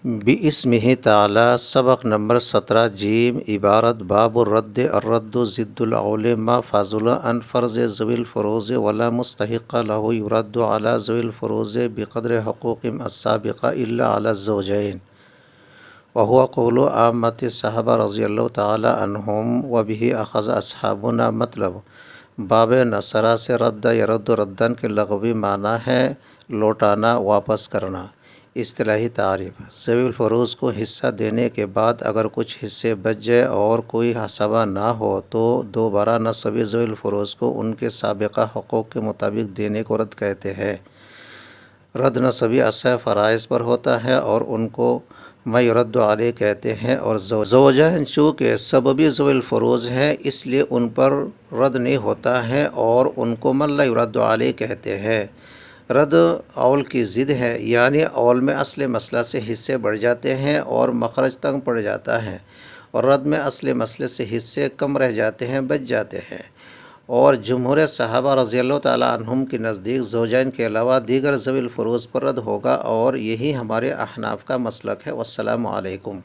بِاسمہ تعالی سبق نمبر 17 جیم عبارت باب الرد ضد العول ما فضل عن فرض ذوی الفروض ولا مستحق له يرد على ذوی الفروض بقدر حقوقهم السابقہ الا على الزوجین وهو قول عامۃ الصحابہ رضی اللہ تعالی عنہم وبہ اخذ اصحابنا مطلب باب نصرہ سے رد یرد ردن کے لغوی معنی ہے لوٹانا واپس کرنا۔ اصطلاحی تعریف: ذوی الفروض کو حصہ دینے کے بعد اگر کچھ حصے بچ جائے اور کوئی حصہ نہ ہو تو دوبارہ نصبی ذوی الفروض کو ان کے سابقہ حقوق کے مطابق دینے کو رد کہتے ہیں۔ رد نصبی اصح فرائض پر ہوتا ہے اور ان کو ما یرد علیہ کہتے ہیں، اور زوجین چونکہ سببی ذوی الفروض ہیں اس لیے ان پر رد نہیں ہوتا ہے اور ان کو من لا یرد علیہ کہتے ہیں۔ رد اول کی ضد ہے، یعنی اول میں اصل مسئلہ سے حصے بڑھ جاتے ہیں اور مخرج تنگ پڑ جاتا ہے، اور رد میں اصل مسئلے سے حصے کم رہ جاتے ہیں، بچ جاتے ہیں۔ اور جمہور صحابہ رضی اللہ تعالیٰ عنہم کے نزدیک زوجین کے علاوہ دیگر ذوی الفروض پر رد ہوگا، اور یہی ہمارے احناف کا مسلک ہے۔ والسلام علیکم۔